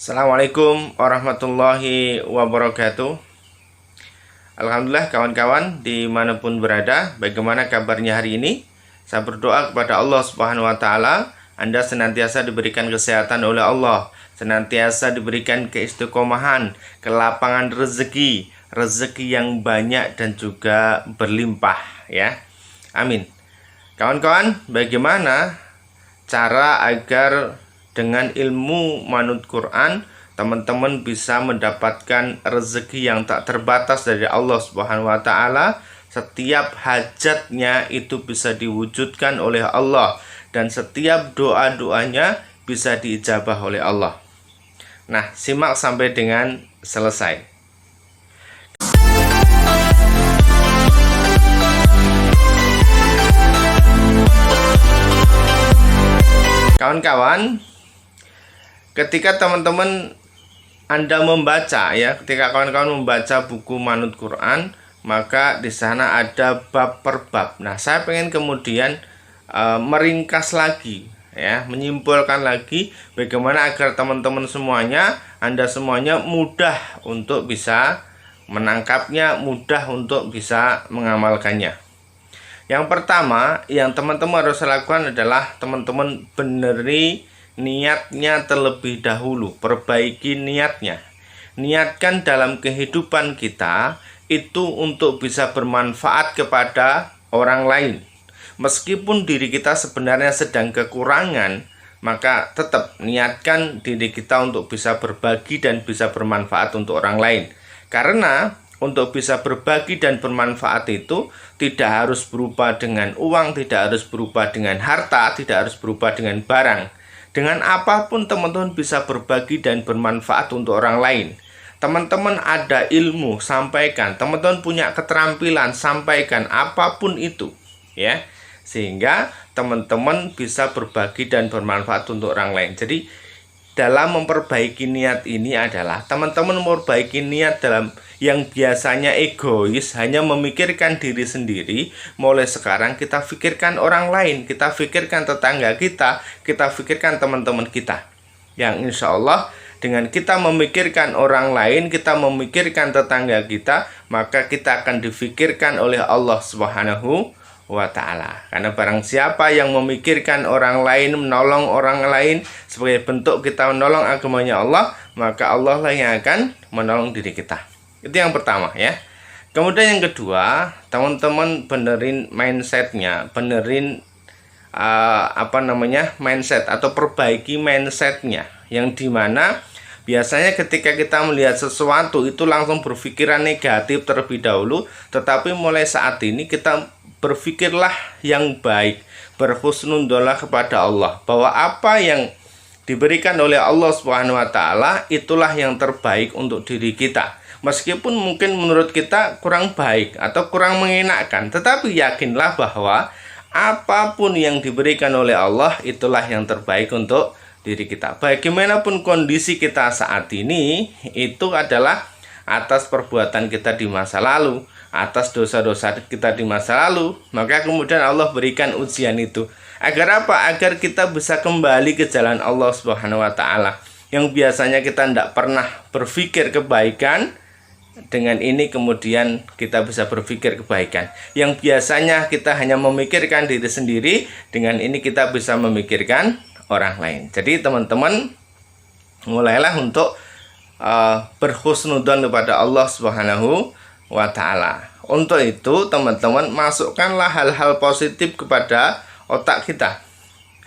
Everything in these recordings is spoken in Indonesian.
Assalamualaikum warahmatullahi wabarakatuh. Alhamdulillah kawan-kawan dimanapun berada, bagaimana kabarnya hari ini? Saya berdoa kepada Allah Subhanahu wa Ta'ala, Anda senantiasa diberikan kesehatan oleh Allah, senantiasa diberikan keistiqomahan, kelapangan rezeki, rezeki yang banyak dan juga berlimpah, ya. Amin. Kawan-kawan, bagaimana cara agar dengan ilmu manut Quran teman-teman bisa mendapatkan rezeki yang tak terbatas dari Allah Subhanahu wa Ta'ala? Setiap hajatnya itu bisa diwujudkan oleh Allah, dan setiap doa-doanya bisa diijabah oleh Allah. Nah, simak sampai dengan selesai. Kawan-kawan, ketika teman-teman Anda membaca, ya, ketika kawan-kawan membaca buku Manut Quran, maka di sana ada bab per bab. Nah, saya pengen kemudian meringkas lagi, ya, menyimpulkan lagi bagaimana agar teman-teman semuanya, Anda semuanya mudah untuk bisa menangkapnya, mudah untuk bisa mengamalkannya. Yang pertama yang teman-teman harus lakukan adalah teman-teman beneri niatnya terlebih dahulu, perbaiki niatnya. Niatkan dalam kehidupan kita itu untuk bisa bermanfaat kepada orang lain. Meskipun diri kita sebenarnya sedang kekurangan, maka tetap niatkan diri kita untuk bisa berbagi dan bisa bermanfaat untuk orang lain. Karena untuk bisa berbagi dan bermanfaat itu tidak harus berupa dengan uang, tidak harus berupa dengan harta, tidak harus berupa dengan barang. Dengan apapun teman-teman bisa berbagi dan bermanfaat untuk orang lain. Teman-teman ada ilmu, sampaikan. Teman-teman punya keterampilan, sampaikan apapun itu, ya. Sehingga teman-teman bisa berbagi dan bermanfaat untuk orang lain. Jadi dalam memperbaiki niat ini adalah teman-teman memperbaiki niat dalam yang biasanya egois, hanya memikirkan diri sendiri. Mulai sekarang kita pikirkan orang lain, kita pikirkan tetangga kita pikirkan teman-teman kita. Yang insya Allah dengan kita memikirkan orang lain, kita memikirkan tetangga kita, maka kita akan difikirkan oleh Allah Subhanahu wa Ta'ala. Karena barang siapa yang memikirkan orang lain, menolong orang lain sebagai bentuk kita menolong agamanya Allah, maka Allah lah yang akan menolong diri kita. Itu yang pertama, ya. Kemudian yang kedua, teman-teman benerin mindsetnya, benerin mindset atau perbaiki mindsetnya, yang dimana biasanya ketika kita melihat sesuatu itu langsung berpikiran negatif terlebih dahulu, tetapi mulai saat ini kita berpikirlah yang baik, berhusnudzolah kepada Allah, bahwa apa yang diberikan oleh Allah Subhanahu wa Ta'ala itulah yang terbaik untuk diri kita. Meskipun mungkin menurut kita kurang baik atau kurang mengenakan, tetapi yakinlah bahwa apapun yang diberikan oleh Allah itulah yang terbaik untuk diri kita. Bagaimanapun kondisi kita saat ini, itu adalah atas perbuatan kita di masa lalu, atas dosa-dosa kita di masa lalu, maka kemudian Allah berikan ujian itu. Agar apa? Agar kita bisa kembali ke jalan Allah Subhanahu wa Ta'ala. Yang biasanya kita tidak pernah berpikir kebaikan, dengan ini kemudian kita bisa berpikir kebaikan. Yang biasanya kita hanya memikirkan diri sendiri, dengan ini kita bisa memikirkan orang lain. Jadi teman-teman mulailah untuk berhusnudzon kepada Allah Subhanahu wa Ta'ala. Untuk itu teman-teman masukkanlah hal-hal positif kepada otak kita.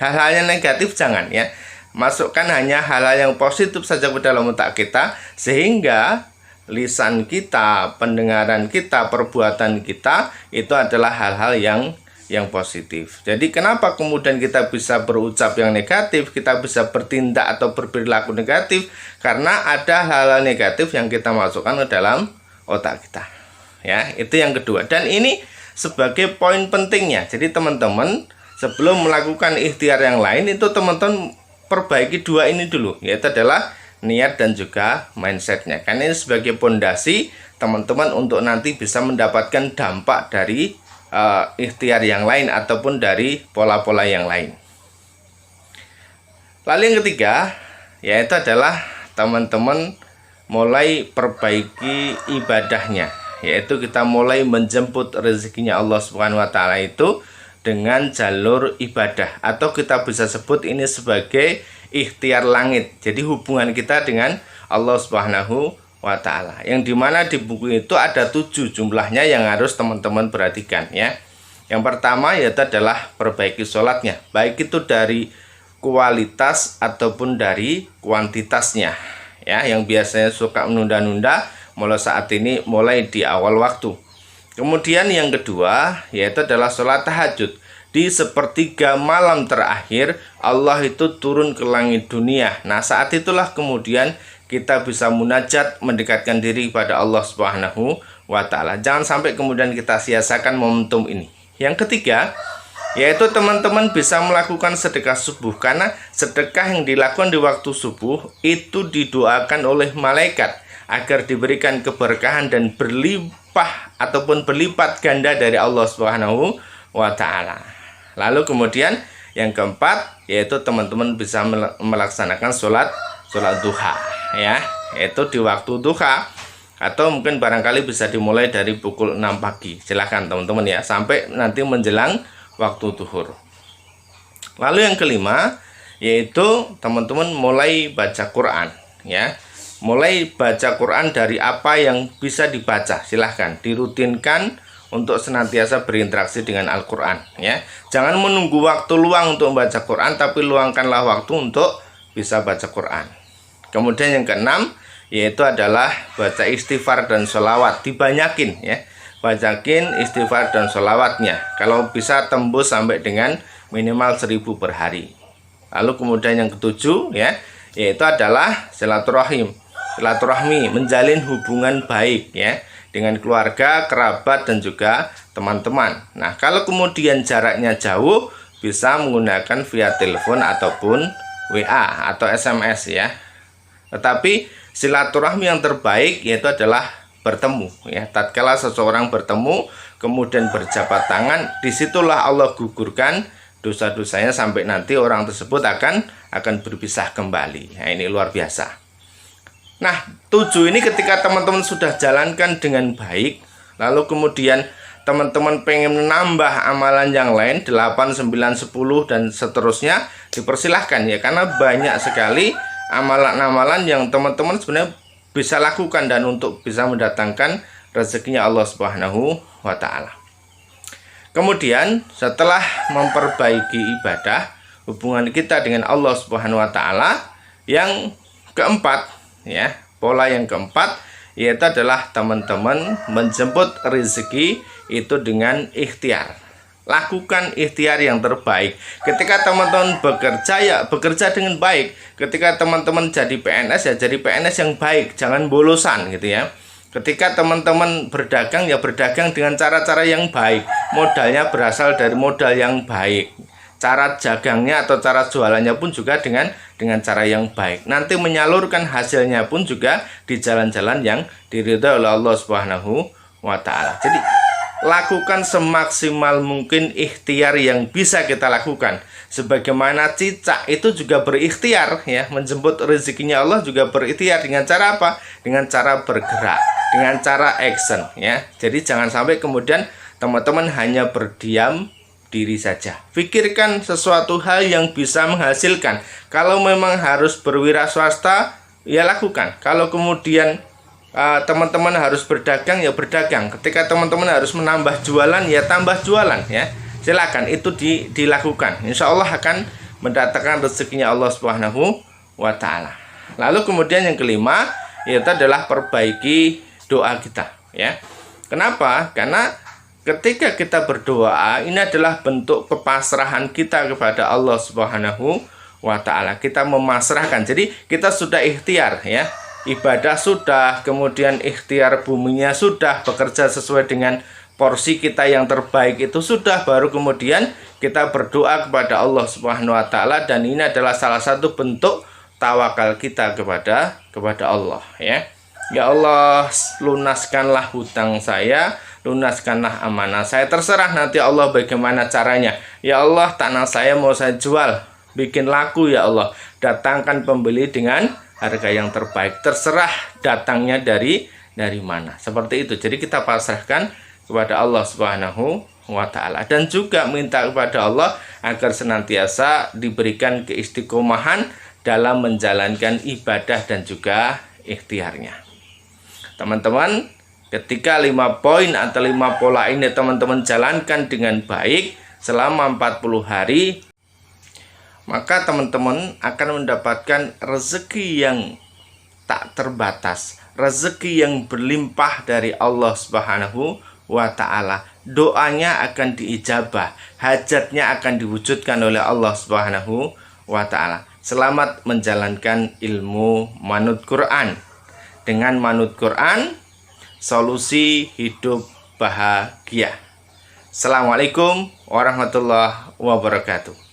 Hal-hal yang negatif jangan, ya. Masukkan hanya hal-hal yang positif saja ke dalam otak kita, sehingga lisan kita, pendengaran kita, perbuatan kita itu adalah hal-hal yang positif. Jadi kenapa kemudian kita bisa berucap yang negatif, kita bisa bertindak atau berperilaku negatif? Karena ada hal-hal negatif yang kita masukkan ke dalam otak kita. Ya, itu yang kedua. Dan ini sebagai poin pentingnya. Jadi teman-teman sebelum melakukan ikhtiar yang lain itu teman-teman perbaiki dua ini dulu, yaitu adalah niat dan juga mindsetnya. Karena ini sebagai pondasi teman-teman untuk nanti bisa mendapatkan dampak dari ikhtiar yang lain ataupun dari pola-pola yang lain. Lalu yang ketiga yaitu adalah teman-teman mulai perbaiki ibadahnya, yaitu kita mulai menjemput rezekinya Allah Subhanahu wa taala itu dengan jalur ibadah, atau kita bisa sebut ini sebagai ikhtiar langit. Jadi hubungan kita dengan Allah Subhanahu wa taala, yang dimana di buku itu ada 7 jumlahnya yang harus teman-teman perhatikan ya. Yang pertama yaitu adalah perbaiki sholatnya, baik itu dari kualitas ataupun dari kuantitasnya ya. Yang biasanya suka menunda-nunda, mulai saat ini mulai di awal waktu. Kemudian yang kedua yaitu adalah sholat tahajud. Di sepertiga malam terakhir Allah itu turun ke langit dunia. Nah, saat itulah kemudian kita bisa munajat, mendekatkan diri kepada Allah Subhanahu wa taala. Jangan sampai kemudian kita sia-siakan momentum ini. Yang ketiga yaitu teman-teman bisa melakukan sedekah subuh, karena sedekah yang dilakukan di waktu subuh itu didoakan oleh malaikat agar diberikan keberkahan dan berlimpah ataupun berlipat ganda dari Allah Subhanahu wa taala. Lalu kemudian yang keempat yaitu teman-teman bisa melaksanakan sholat duha ya, yaitu di waktu duha, atau mungkin barangkali bisa dimulai dari pukul 6 pagi. Silahkan teman-teman ya, sampai nanti menjelang waktu zuhur. Lalu yang kelima yaitu teman-teman mulai baca Quran ya. Mulai baca Quran dari apa yang bisa dibaca. Silahkan dirutinkan untuk senantiasa berinteraksi dengan Al-Quran ya. Jangan menunggu waktu luang untuk membaca Quran, tapi luangkanlah waktu untuk bisa baca Quran. Kemudian yang keenam yaitu adalah baca istighfar dan sholawat. Dibanyakin ya, bacakin istighfar dan sholawatnya. Kalau bisa tembus sampai dengan minimal 1000 per hari. Lalu kemudian yang ketujuh ya, yaitu adalah silaturahmi, menjalin hubungan baik ya dengan keluarga, kerabat, dan juga teman-teman. Nah, kalau kemudian jaraknya jauh, bisa menggunakan via telepon ataupun WA atau SMS ya. Tetapi silaturahmi yang terbaik yaitu adalah bertemu ya. Tatkala seseorang bertemu kemudian berjabat tangan, disitulah Allah gugurkan dosa-dosanya sampai nanti orang tersebut akan berpisah kembali. Nah, ini luar biasa. Nah, 7 ini ketika teman-teman sudah jalankan dengan baik, lalu kemudian teman-teman pengen menambah amalan yang lain 8, 9, 10 dan seterusnya, dipersilahkan ya, karena banyak sekali amalan-amalan yang teman-teman sebenarnya bisa lakukan dan untuk bisa mendatangkan rezekinya Allah Subhanahu wa taala. Kemudian setelah memperbaiki ibadah, hubungan kita dengan Allah Subhanahu wa taala, yang keempat ya, pola yang keempat yaitu adalah teman-teman menjemput rezeki itu dengan ikhtiar. Lakukan ikhtiar yang terbaik. Ketika teman-teman bekerja ya bekerja dengan baik. Ketika teman-teman jadi PNS ya jadi PNS yang baik, jangan bolosan gitu ya. Ketika teman-teman berdagang ya berdagang dengan cara-cara yang baik. Modalnya berasal dari modal yang baik. Cara dagangnya atau cara jualannya pun juga dengan cara yang baik. Nanti menyalurkan hasilnya pun juga di jalan-jalan yang diridhoi oleh Allah Subhanahu wa taala. Jadi lakukan semaksimal mungkin ikhtiar yang bisa kita lakukan. Sebagaimana cicak itu juga berikhtiar ya, menjemput rezekinya Allah juga berikhtiar dengan cara apa? Dengan cara bergerak, dengan cara action ya. Jadi jangan sampai kemudian teman-teman hanya berdiam diri saja. Pikirkan sesuatu hal yang bisa menghasilkan. Kalau memang harus berwira swasta, ya lakukan. Kalau kemudian teman-teman harus berdagang, ya berdagang. Ketika teman-teman harus menambah jualan, ya tambah jualan ya. Silakan itu dilakukan. Insya Allah akan mendatangkan rezekinya Allah Subhanahu wa taala. Lalu kemudian yang kelima yaitu adalah perbaiki doa kita ya. Kenapa? Karena ketika kita berdoa, ini adalah bentuk kepasrahan kita kepada Allah Subhanahu wa taala. Kita memasrahkan. Jadi kita sudah ikhtiar ya. Ibadah sudah, kemudian ikhtiar buminya sudah, bekerja sesuai dengan porsi kita yang terbaik itu sudah, baru kemudian kita berdoa kepada Allah Subhanahu wa taala, dan ini adalah salah satu bentuk tawakal kita kepada Allah ya. Ya Allah, lunaskanlah hutang saya, lunaskanlah amanah saya, terserah nanti Allah bagaimana caranya. Ya Allah, tanah saya mau saya jual, bikin laku ya Allah, datangkan pembeli dengan harga yang terbaik, terserah datangnya dari mana. Seperti itu. Jadi kita pasrahkan kepada Allah Subhanahu wa ta'ala, dan juga minta kepada Allah agar senantiasa diberikan keistiqomahan dalam menjalankan ibadah dan juga ikhtiarnya. Teman-teman, ketika 5 poin atau 5 pola ini teman-teman jalankan dengan baik selama 40 hari, maka teman-teman akan mendapatkan rezeki yang tak terbatas, rezeki yang berlimpah dari Allah Subhanahu wa ta'ala. Doanya akan diijabah, hajatnya akan diwujudkan oleh Allah Subhanahu wa ta'ala. Selamat menjalankan ilmu manut Quran. Dengan manut Quran, solusi hidup bahagia. Assalamualaikum warahmatullahi wabarakatuh.